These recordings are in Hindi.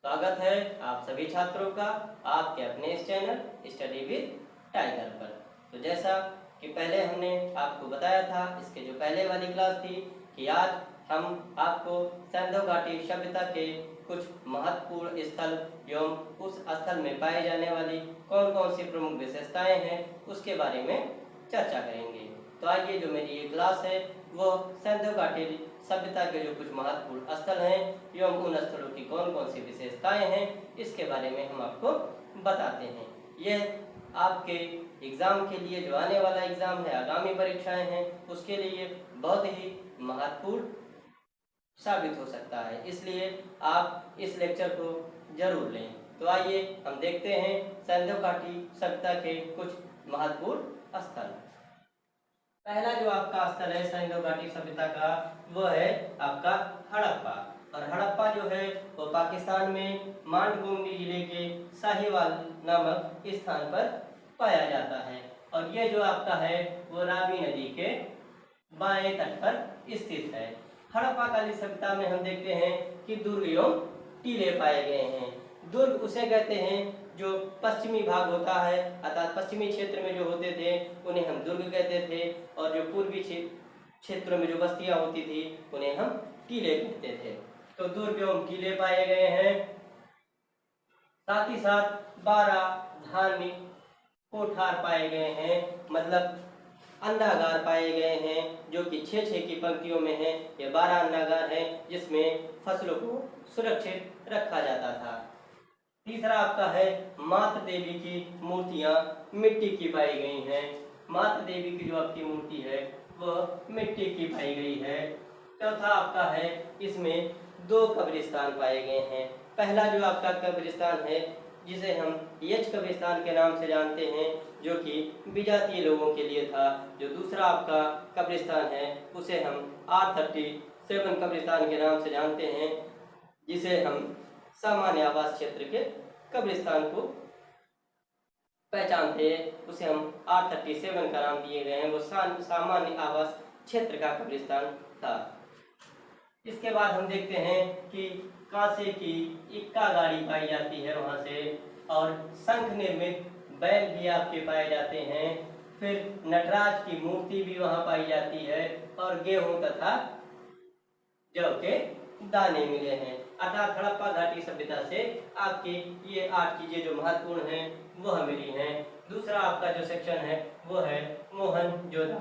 स्वागत है आप सभी छात्रों का आपके अपने इस चैनल स्टडी विद टाइगर पर। तो जैसा कि पहले हमने आपको बताया था, इसके जो पहले वाली क्लास थी कि आज हम आपको सिंधु घाटी सभ्यता के कुछ महत्वपूर्ण स्थल एवं उस स्थल में पाए जाने वाली कौन कौन सी प्रमुख विशेषताएं हैं उसके बारे में चर्चा करेंगे। तो आइए, जो मेरी ये क्लास है वो सिंधु घाटी सभ्यता के जो कुछ महत्वपूर्ण स्थल हैं एवं उन स्थलों की कौन कौन सी विशेषताएं हैं इसके बारे में हम आपको बताते हैं। यह आपके एग्जाम के लिए, जो आने वाला एग्जाम है, आगामी परीक्षाएं हैं, उसके लिए बहुत ही महत्वपूर्ण साबित हो सकता है, इसलिए आप इस लेक्चर को जरूर लें। तो आइए हम देखते हैं सिंधु घाटी सभ्यता के कुछ महत्वपूर्ण स्थल। पहला जो आपका स्थल है सिंधु घाटी सभ्यता का, वो है आपका हड़प्पा। और हड़प्पा जो है वो पाकिस्तान में मांडगोमरी जिले के साहिवाल नामक स्थान पर पाया जाता है। और ये जो आपका है वो रावी नदी के बाएं तट पर स्थित है। हड़प्पा कालीन सभ्यता में हम देखते हैं कि दुर्ग एवं टीले पाए गए हैं। दुर्ग उसे कहते हैं जो पश्चिमी भाग होता है, अर्थात पश्चिमी क्षेत्र में जो होते थे उन्हें हम दुर्ग कहते थे, और जो पूर्वी क्षेत्रों में जो बस्तियां होती थी उन्हें हम टीले कहते थे। तो दुर्ग एवं टीले पाए गए हैं। साथ ही साथ 12 धार्मिक कोठार पाए गए हैं, मतलब अन्नागार पाए गए हैं, जो कि 6-6 की पंक्तियों में है। ये 12 अन्नागार हैं जिसमें फसलों को सुरक्षित रखा जाता था। तीसरा आपका है मातृ देवी की मूर्तियां मिट्टी की पाई गई हैं। मातृ देवी की जो आपकी मूर्ति है वह मिट्टी की पाई गई है। चौथा आपका है, इसमें 2 कब्रिस्तान पाए गए हैं। पहला जो आपका कब्रिस्तान है जिसे हम यच कब्रिस्तान के नाम से जानते हैं, जो कि विजातीय लोगों के लिए था। जो दूसरा आपका कब्रिस्तान है उसे हम R37 कब्रिस्तान के नाम से जानते हैं, जिसे हम सामान्य आवास क्षेत्र के कब्रिस्तान को पहचानते हैं, उसे हम R37 का नाम दिए गए हैं। वो सामान्य आवास क्षेत्र का कब्रिस्तान था। इसके बाद हम देखते हैं कि कांसे की इक्का गाड़ी पाई जाती है वहां से, और शंख निर्मित बैल भी आपके पाए जाते हैं। फिर नटराज की मूर्ति भी वहां पाई जाती है, और गेहूं तथा जौ के दाने मिले हैं। अर्थात हड़प्पा घाटी सभ्यता से आपके ये 8 चीजें जो महत्वपूर्ण हैं वह मिली हैं। दूसरा आपका जो सेक्शन है वो है मोहनजोदड़ो।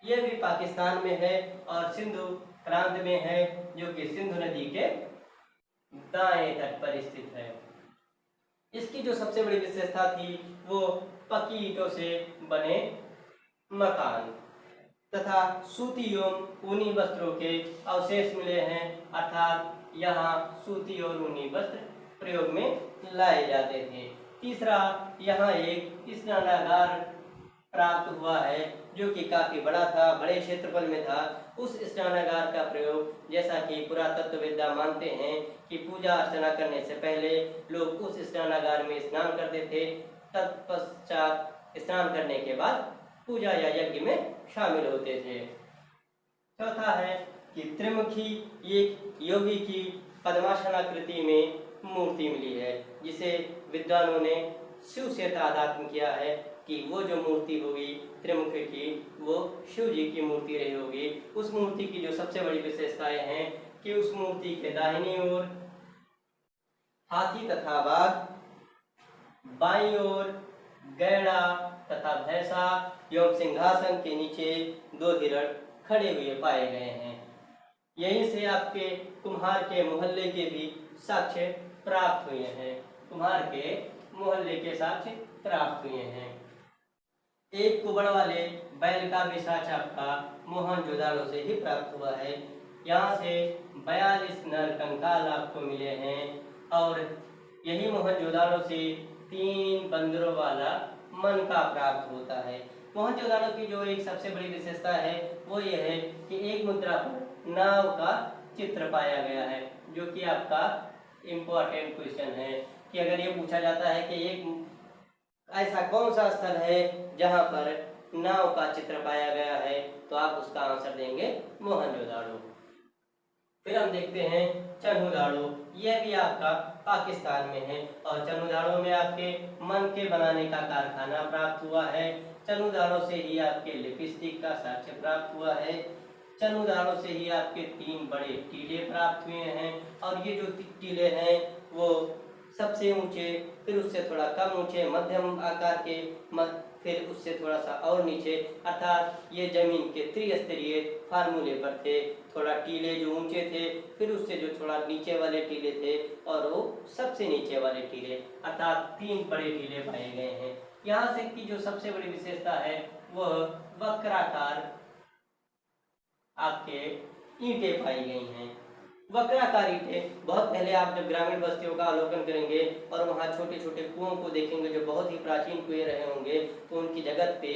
यह भी पाकिस्तान में है और सिंधु प्रांत में है, जो कि सिंधु नदी के दाएं तट पर स्थित है। इसकी जो सबसे बड़ी विशेषता थी वो पक्की ईंटों से बने मकान तथा सूती एवं ऊनी वस्त्रों के अवशेष मिले हैं। अर्थात यहाँ सूती और ऊनी वस्त्र प्रयोग में लाए जाते थे। तीसरा, यहाँ एक स्नानागार प्राप्त हुआ है जो कि काफी बड़ा था, बड़े क्षेत्रफल में था। उस स्नानागार का प्रयोग, जैसा कि पुरातत्वविद्या मानते हैं कि पूजा अर्चना करने से पहले लोग उस स्नानागार में स्नान करते थे, तत्पश्चात स्नान करने के बाद पूजा या यज्ञ में शामिल होते थे। चौथा है कि त्रिमुखी एक योगी की पद्मासनाकृति में मूर्ति मिली है, जिसे विद्वानों ने शिव से तादात्म्य किया है कि वो जो मूर्ति होगी त्रिमुखी की वो शिव जी की मूर्ति रही होगी। उस मूर्ति की जो सबसे बड़ी विशेषताएं हैं कि उस मूर्ति के दाहिनी ओर हाथी तथा बाघ, बाईं ओर गैड़ा तथा भैंसा एवं सिंहासन के नीचे 2 हिरण खड़े हुए पाए गए हैं। यहीं से आपके कुम्हार के मोहल्ले के भी साक्ष्य प्राप्त हुए हैं। कुम्हार के मोहल्ले के साक्ष्य प्राप्त हुए हैं। एक कुबड़ वाले बैल का भी साक्ष्य आपका मोहनजोदड़ो से ही प्राप्त हुआ है। यहाँ से 42 नर कंकाल आपको मिले हैं, और यही मोहनजोदड़ो से 3 बंदरों वाला मनका प्राप्त होता है। मोहनजोदड़ो की जो एक सबसे बड़ी विशेषता है वो ये है कि एक मुद्रा पर नाव का चित्र पाया गया है, जो कि आपका इम्पोर्टेंट क्वेश्चन है कि अगर ये पूछा जाता है कि एक ऐसा कौन सा स्थल है जहां पर नाव का चित्र पाया गया है, तो आप उसका आंसर देंगे मोहनजोदड़ो। फिर हम देखते हैं चनुदाड़ो, यह भी आपका पाकिस्तान में है और चनुदाड़ो में आपके मन के बनाने का कारखाना प्राप्त हुआ है। चनुदाड़ो से ही आपके लिपस्टिक का साक्ष्य प्राप्त हुआ है। चनुदाड़ो से ही आपके 3 बड़े टीले प्राप्त हुए हैं और ये जो टीले हैं वो सबसे ऊंचे, फिर उससे थोड़ा कम ऊंचे, मध्यम आकार के, फिर उससे थोड़ा सा और नीचे, अर्थात ये जमीन के त्रिस्तरीय फार्मूले पर थे। थोड़ा टीले जो ऊंचे थे, फिर उससे जो थोड़ा नीचे वाले टीले थे और वो सबसे नीचे वाले टीले, अर्थात 3 बड़े टीले पाए गए हैं। यहाँ से की जो सबसे बड़ी विशेषता है वह वक्राकार आपके ईंटें पाई गई हैं। वक्राकार ईंटें, बहुत पहले आप जब ग्रामीण बस्तियों का अवलोकन करेंगे और वहाँ छोटे छोटे कुओं को देखेंगे जो बहुत ही प्राचीन कुएं रहे होंगे, तो उनकी जगह पे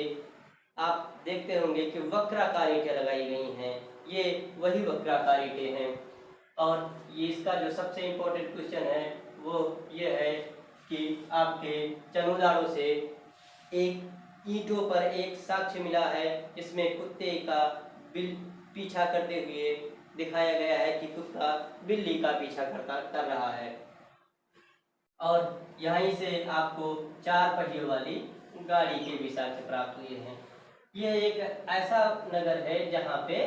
आप देखते होंगे कि वक्राकार ईंटें लगाई गई हैं। ये वही वक्राकार ईंटें हैं। और ये इसका जो सबसे इम्पोर्टेंट क्वेश्चन है वो ये है कि आपके चनुदाड़ो से एक ईंटों पर एक साक्ष्य मिला है, इसमें कुत्ते का पीछा करते हुए दिखाया गया है कि कुत्ता बिल्ली का पीछा कर रहा है। और यहीं से आपको 4 पहियों वाली गाड़ी के भी साक्ष्य प्राप्त हुए हैं। यह एक ऐसा नगर है जहाँ पे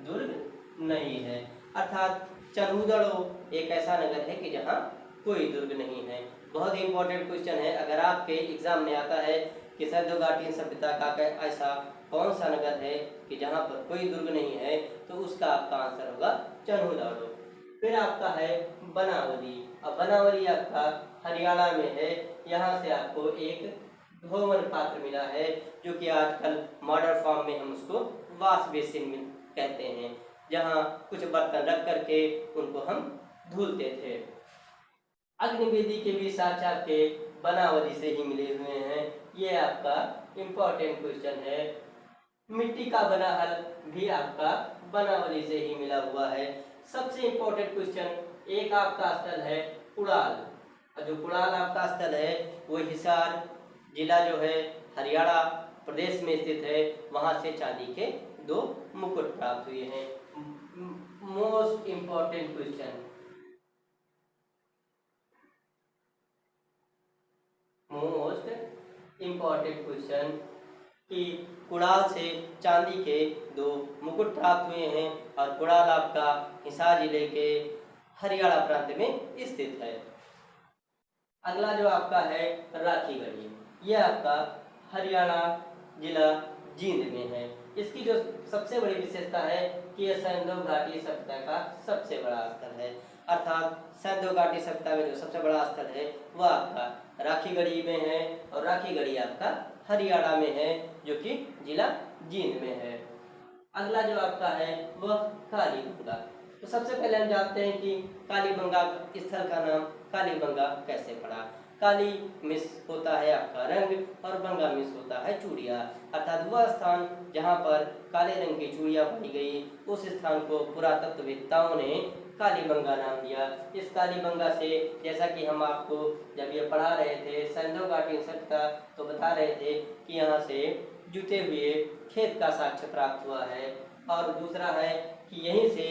दुर्ग नहीं है, अर्थात चनुदाड़ो एक ऐसा नगर है कि जहाँ कोई दुर्ग नहीं है। बहुत ही इंपॉर्टेंट क्वेश्चन है, अगर आपके एग्जाम में आता है कि सिंधु घाटी सभ्यता का ऐसा कौन सा नगर है कि जहाँ पर कोई दुर्ग नहीं है, तो उसका आपका आंसर होगा चनुदाड़ो। फिर आपका है बनावली। अब बनावली आपका हरियाणा में है। यहाँ से आपको एक धोवन पात्र मिला है जो कि आजकल मॉडर्न फॉर्म में हम उसको वाश बेसिन में कहते हैं, जहाँ कुछ बर्तन रख करके उनको हम धुलते थे। अग्निवेदी के भी साक्ष्य आपके बनावली से ही मिले हुए हैं। ये आपका इम्पोर्टेंट क्वेश्चन है। मिट्टी का बना हल भी आपका बनावली से ही मिला हुआ है। सबसे इम्पोर्टेंट क्वेश्चन, एक आपका स्थल है कुड़ाल, और जो कुड़ाल आपका स्थल है वो हिसार जिला जो है हरियाणा प्रदेश में स्थित है। वहां से चांदी के 2 मुकुट प्राप्त हुए हैं। Most important question, most important question कि कुड़ाल से चांदी के 2 मुकुट प्राप्त हुए हैं और कुड़ाल आपका हिसार जिले के हरियाणा प्रांत में स्थित है। अगला जो आपका है राखीगढ़ी, यह आपका हरियाणा जिला जींद में है। इसकी जो सबसे बड़ी विशेषता है कि यह सिंधु घाटी सभ्यता का सबसे बड़ा स्थल है, अर्थात सिंधु घाटी सभ्यता में जो सबसे बड़ा स्थल है वह आपका राखीगढ़ी में है और राखीगढ़ी आपका हरियाणा में है जो कि जिला जींद में है। अगला जो आपका है वह कालीबंगा। तो सबसे पहले हम जानते हैं कि कालीबंगा स्थल का नाम कालीबंगा कैसे पड़ा। काली मिस होता है आपका रंग और बंगा मिस होता है चूड़िया, अर्थात वह स्थान जहाँ पर काले रंग की चूड़िया पाई गई, उस स्थान को पुरातत्ववेत्ताओं ने कालीबंगा नाम दिया। इस कालीबंगा से, जैसा कि हम आपको जब ये पढ़ा रहे थे सिंधु घाटी सभ्यता, तो बता रहे थे कि यहाँ से जुते हुए खेत का साक्ष्य प्राप्त हुआ है। और दूसरा है कि यहीं से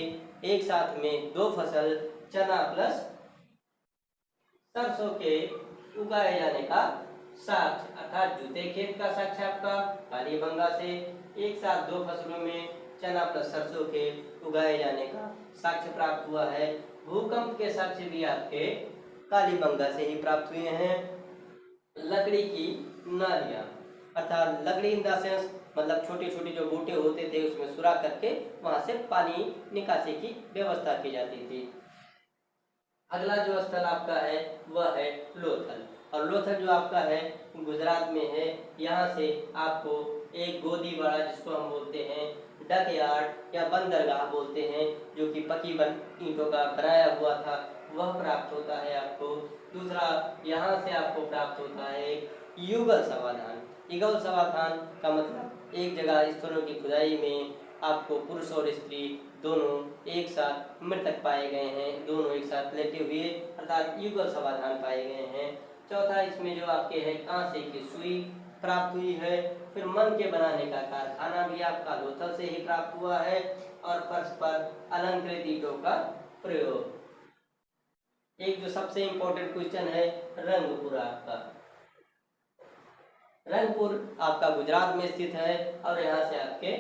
एक साथ में 2 फसल चना प्लस सरसों के उगाए जाने का साक्ष्य, अर्थात जूते खेत का साक्ष्य आपका कालीबंगा से एक साथ 2 फसलों में चना प्लस सरसों के उगाए जाने का साक्ष्य प्राप्त हुआ है। भूकंप के साक्ष्य भी आपके कालीबंगा से ही प्राप्त हुए हैं। लकड़ी की नालियां, अर्थात लकड़ी इन द सेंस मतलब छोटे छोटे जो बूटे होते थे उसमें सुराख करके वहां से पानी निकासी की व्यवस्था की जाती थी। अगला जो स्थल आपका है वह है लोथल, और लोथल जो आपका है गुजरात में है। यहाँ से आपको एक गोदीवाड़ा, जिसको हम बोलते हैं डक यार्ड या बंदरगाह बोलते हैं, जो कि पकी ईंटों का बनाया हुआ था, वह प्राप्त होता है आपको। दूसरा यहाँ से आपको प्राप्त होता है युगल समाधान। युगल समाधान का मतलब एक जगह स्थलों की खुदाई में आपको पुरुष और स्त्री दोनों एक साथ मृतक पाए गए हैं, दोनों एक साथ लेटे हुए, अर्थात युगल समाधान पाए गए हैं। चौथा इसमें जो आपके है कांसे की सुई, प्राप्त हुई है। फिर मन के बनाने का कारखाना भी आपका लोथल से ही प्राप्त हुआ है। और फर्श पर अलंकृत ईंटों का प्रयोग। एक जो सबसे इंपॉर्टेंट क्वेश्चन है रंगपुर आपका। रंगपुर आपका गुजरात में स्थित है और यहाँ से आपके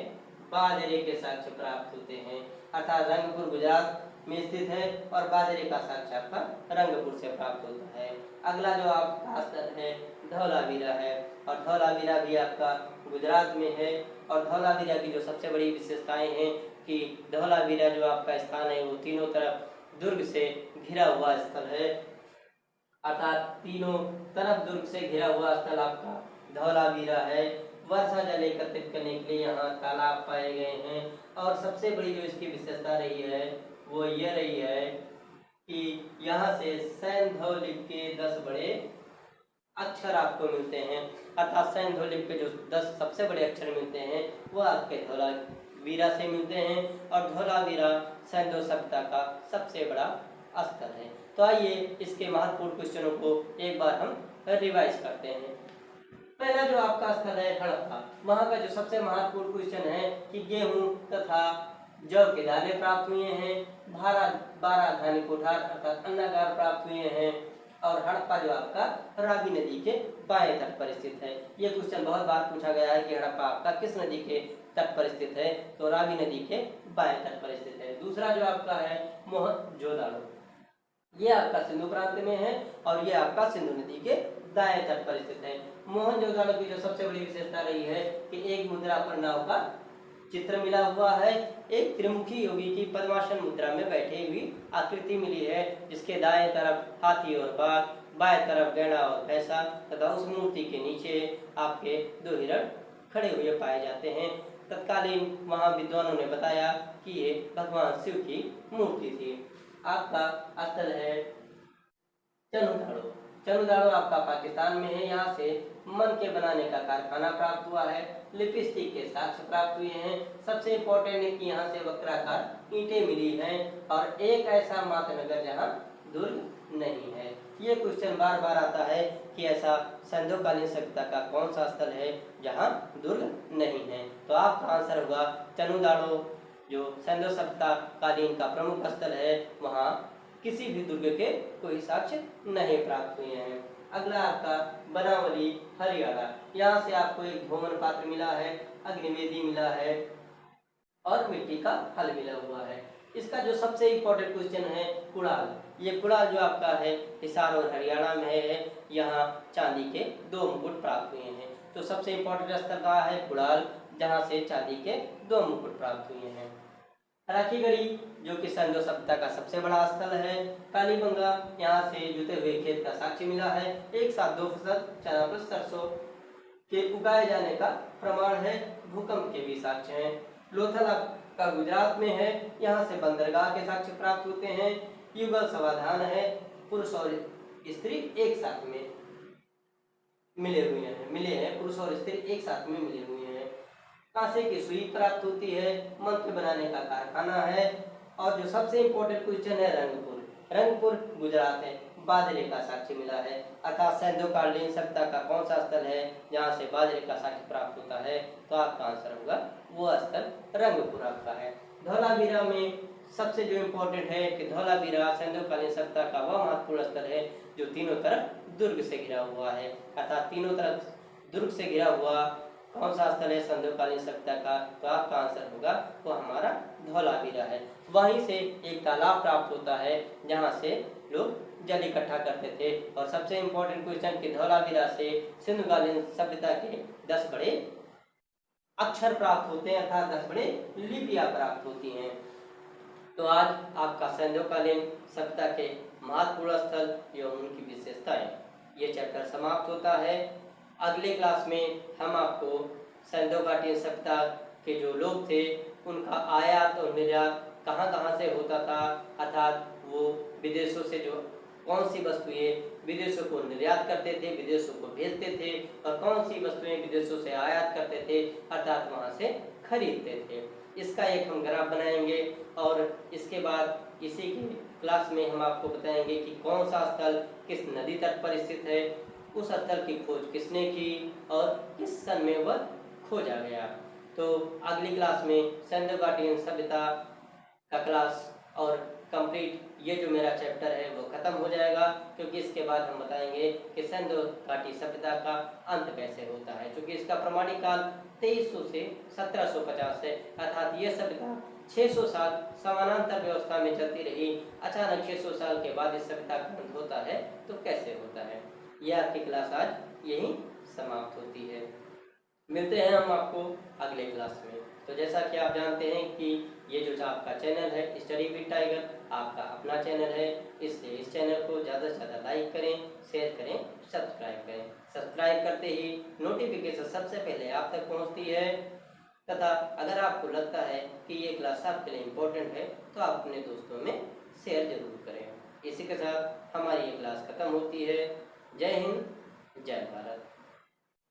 बाजरे के साक्ष्य प्राप्त होते हैं। अर्थात रंगपुर गुजरात में स्थित है और बाजरे का साक्ष्य आपका रंगपुर से प्राप्त होता है। अगला जो आपका स्थल है धौलावीरा है और धौलावीरा भी आपका गुजरात में है। और धौलावीरा की जो सबसे बड़ी विशेषताएं हैं कि धौलावीरा जो आपका स्थान है वो तीनों तरफ दुर्ग से घिरा हुआ स्थल है। अर्थात तीनों तरफ दुर्ग से घिरा हुआ स्थल आपका धौलावीरा है। वर्षा जल एकत्रित करने के लिए यहाँ तालाब पाए गए हैं। और सबसे बड़ी जो इसकी विशेषता रही है वो ये रही है कि यहाँ से सैंधव लिपि के 10 बड़े अक्षर आपको मिलते हैं। अर्थात सैंधव लिपि के जो 10 सबसे बड़े अक्षर मिलते हैं वो आपके धौलावीरा से मिलते हैं। और धौलावीरा सैंधव सभ्यता का सबसे बड़ा स्थल है। तो आइए इसके महत्वपूर्ण क्वेश्चनों को एक बार हम रिवाइज करते हैं। पहला जो आपका स्थल है हड़प्पा, वहाँ का जो सबसे महत्वपूर्ण क्वेश्चन है कि गेहूं तथा जौ के दाने प्राप्त हुए हैं। 12 धान्य कोठार अर्थात अन्नागार प्राप्त हुए हैं। और हड़प्पा जो आपका रावी नदी के बाएं तट पर स्थित है। ये क्वेश्चन बहुत बार पूछा गया है कि हड़प्पा आपका किस नदी के तट पर स्थित है, तो रावी नदी के बाएं तट पर स्थित है। दूसरा जो आपका है मोहनजोदाड़ो, ये आपका सिंधु प्रांत में है और ये आपका सिंधु नदी के दाएं तट पर स्थित है। मोहनजोदाड़ो की जो सबसे बड़ी विशेषता रही है कि एक मुद्रा पर नाव का चित्र मिला हुआ है। एक त्रिमुखी योगी की पद्मासन मुद्रा में बैठी हुई आकृति मिली है, जिसके दाएं तरफ हाथी और बाघ, बाएं तरफ गैंडा और भैंसा तथा उस मूर्ति के नीचे आपके 2 हिरण खड़े हुए पाए जाते हैं। तत्कालीन वहां विद्वानों ने बताया कि ये भगवान शिव की मूर्ति थी। आपका स्थल है चनुदाड़ो। चनुदाड़ो आपका पाकिस्तान में है। यहाँ से मन के बनाने का कारखाना प्राप्त हुआ है। लिपस्टिक के साक्ष्य प्राप्त हुए हैं। सबसे इम्पोर्टेंट है कि यहाँ से वक्राकार ईंटें मिली हैं और एक ऐसा मात्र नगर जहाँ दुर्ग नहीं है। ये क्वेश्चन बार बार आता है कि ऐसा सिंधुकालीन सभ्यता का कौन सा स्थल है जहाँ दुर्ग नहीं है। तो आपका आंसर होगा चनुदाड़ो, जो सिंधु सभ्यता कालीन का प्रमुख स्थल है। वहाँ किसी भी दुर्ग के कोई साक्ष्य नहीं प्राप्त हुए हैं। अगला आपका बनावली हरियाणा। यहाँ से आपको एक भोमन पात्र मिला है, अग्निवेदी मिला है और मिट्टी का हल मिला हुआ है। इसका जो सबसे इम्पोर्टेंट क्वेश्चन है कुड़ाल। ये कुड़ाल जो आपका है हिसार और हरियाणा में है। यहाँ चांदी के 2 मुकुट प्राप्त हुए हैं। तो सबसे इम्पोर्टेंट स्थल कहाँ है कुड़ाल, जहाँ से चांदी के 2 मुकुट प्राप्त हुए हैं। राखीगढ़ी जो कि सिंधु सभ्यता का सबसे बड़ा स्थल है। कालीबंगा, यहाँ से जुते हुए खेत का साक्ष्य मिला है। एक साथ 2 फसल चना प्लस सरसों के उगाए जाने का प्रमाण है। भूकंप के भी साक्ष्य हैं। लोथल का गुजरात में है। यहाँ से बंदरगाह के साक्ष्य प्राप्त होते हैं। युगल समाधान है। पुरुष और स्त्री एक साथ में मिले हैं। पुरुष और स्त्री एक साथ में मिले हुए हैं। कांसे की सुई प्राप्त होती है। मंत्र बनाने का कारखाना है। और जो सबसे इम्पोर्टेंट क्वेश्चन है रंगपुर गुजरात है। बाजरे का साक्ष्य मिला है। अर्थात सिंधुकालीन सभ्यता का कौन सा स्थल है जहाँ से बाजरे का साक्ष्य प्राप्त होता है, तो आपका आंसर होगा वो स्थल रंगपुर आपका है। धौलावीरा में सबसे जो इम्पोर्टेंट है कि धौलावीरा सिंधुकालीन सभ्यता का वह महत्वपूर्ण स्थल है जो तीनों तरफ दुर्ग से घिरा हुआ है। अर्थात तीनों तरफ दुर्ग से घिरा हुआ कौन सा स्थल है सिंधुकालीन सभ्यता का, तो आपका आंसर होगा वो हमारा धौलावीरा है। वहीं से एक तालाब प्राप्त होता है जहाँ से लोग जल इकट्ठा करते थे। और सबसे इम्पोर्टेंट क्वेश्चन कि धौलावीरा से सिंधुकालीन सभ्यता के 10 बड़े अक्षर प्राप्त होते हैं, अर्थात 10 बड़े लिपियां प्राप्त होती हैं। तो आज आपका सिंधुकालीन सभ्यता के महत्वपूर्ण स्थल एवं उनकी विशेषताएं ये चैप्टर समाप्त होता है। अगले क्लास में हम आपको सिंधुकालीन सभ्यता के जो लोग थे उनका आयात और निर्यात कहाँ कहाँ से होता था, अर्थात वो विदेशों से जो कौन सी वस्तुएं विदेशों को निर्यात करते थे, विदेशों को भेजते थे, और कौन सी वस्तुएं विदेशों से आयात करते थे अर्थात वहां से खरीदते थे। इसका एक हम ग्राफ बनाएंगे और इसके बाद इसी की क्लास में हम आपको बताएंगे कि कौन सा स्थल किस नदी तट पर स्थित है, उस स्थल की खोज किसने की और किस सन में वह खोजा गया। तो अगली क्लास में सिंधु घाटी सभ्यता का क्लास और कंप्लीट ये जो मेरा चैप्टर है वो खत्म हो जाएगा, क्योंकि इसके बाद हम बताएंगे कि सिंधु घाटी सभ्यता का अंत कैसे होता है, क्योंकि इसका प्रमाणिक काल 2300 से 1750 है, अर्थात ये सभ्यता 600 साल समानांतर व्यवस्था में चलती रही। अचानक 600 साल के बाद इस सभ्यता का अंत होता है तो कैसे होता है। यह आपकी क्लास आज यही समाप्त होती है। मिलते हैं हम आपको अगले क्लास में। तो जैसा कि आप जानते हैं कि ये जो आपका चैनल है स्टडी विद टाइगर आपका अपना चैनल है, इसलिए इस चैनल को ज़्यादा से ज़्यादा लाइक करें, शेयर करें, सब्सक्राइब करें। सब्सक्राइब करते ही नोटिफिकेशन सबसे पहले आप तक पहुंचती है, तथा अगर आपको लगता है कि ये क्लास आपके लिए इम्पोर्टेंट है तो आप अपने दोस्तों में शेयर जरूर करें। इसी के साथ हमारी ये क्लास खत्म होती है। जय हिंद, जय भारत।